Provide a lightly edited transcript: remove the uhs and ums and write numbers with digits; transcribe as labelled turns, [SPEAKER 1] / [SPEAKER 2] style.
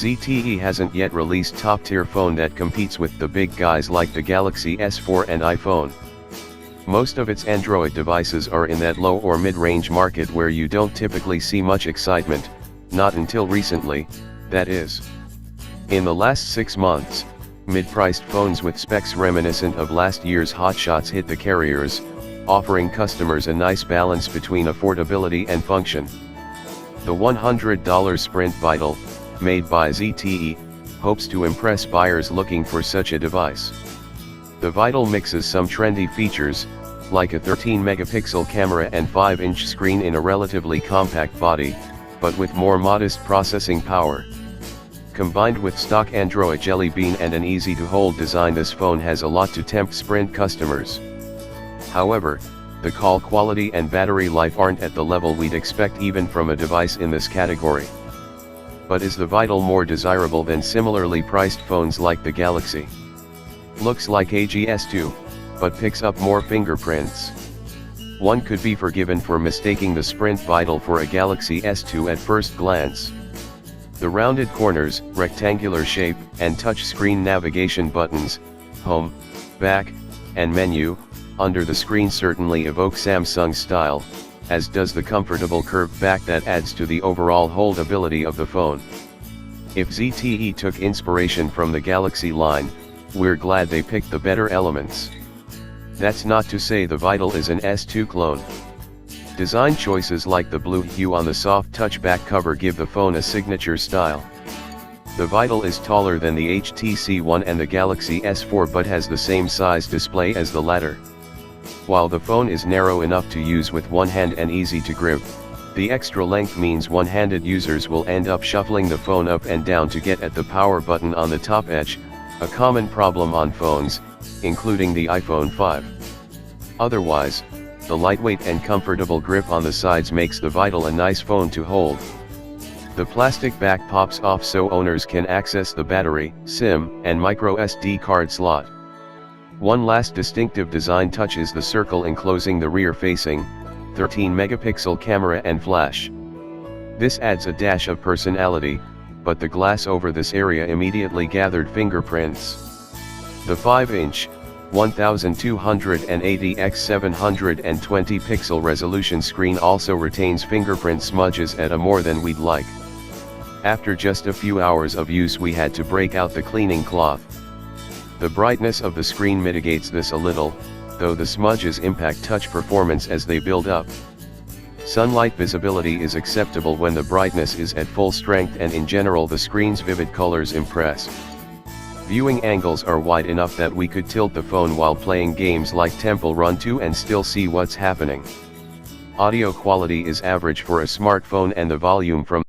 [SPEAKER 1] ZTE hasn't yet released top-tier phone that competes with the big guys like the Galaxy S4 and iPhone. Most of its Android devices are in that low or mid-range market where you don't typically see much excitement, not until recently, that is. In the last 6 months, mid-priced phones with specs reminiscent of last year's hotshots hit the carriers, offering customers a nice balance between affordability and function. The $100 Sprint Vital, made by ZTE, hopes to impress buyers looking for such a device. The Vital mixes some trendy features, like a 13-megapixel camera and 5-inch screen in a relatively compact body, but with more modest processing power. Combined with stock Android Jelly Bean and an easy-to-hold design, this phone has a lot to tempt Sprint customers. However, the call quality and battery life aren't at the level we'd expect even from a device in this category. But is the Vital more desirable than similarly priced phones like the Galaxy? Looks like a GS2, but picks up more fingerprints. One could be forgiven for mistaking the Sprint Vital for a Galaxy S2 at first glance. The rounded corners, rectangular shape, and touchscreen navigation buttons, home, back, and menu, under the screen certainly evoke Samsung style, as does the comfortable curved back that adds to the overall holdability of the phone. If ZTE took inspiration from the Galaxy line, we're glad they picked the better elements. That's not to say the Vital is an S2 clone. Design choices like the blue hue on the soft touch back cover give the phone a signature style. The Vital is taller than the HTC One and the Galaxy S4 but has the same size display as the latter. While the phone is narrow enough to use with one hand and easy to grip, the extra length means one-handed users will end up shuffling the phone up and down to get at the power button on the top edge, a common problem on phones, including the iPhone 5. Otherwise, the lightweight and comfortable grip on the sides makes the Vital a nice phone to hold. The plastic back pops off so owners can access the battery, SIM, and micro SD card slot. One last distinctive design touch is the circle enclosing the rear-facing, 13-megapixel camera and flash. This adds a dash of personality, but the glass over this area immediately gathered fingerprints. The 5-inch, 1280 x 720 pixel resolution screen also retains fingerprint smudges at a more than we'd like. After just a few hours of use we had to break out the cleaning cloth. The brightness of the screen mitigates this a little, though the smudges impact touch performance as they build up. Sunlight visibility is acceptable when the brightness is at full strength, and in general the screen's vivid colors impress. Viewing angles are wide enough that we could tilt the phone while playing games like Temple Run 2 and still see what's happening. Audio quality is average for a smartphone and the volume from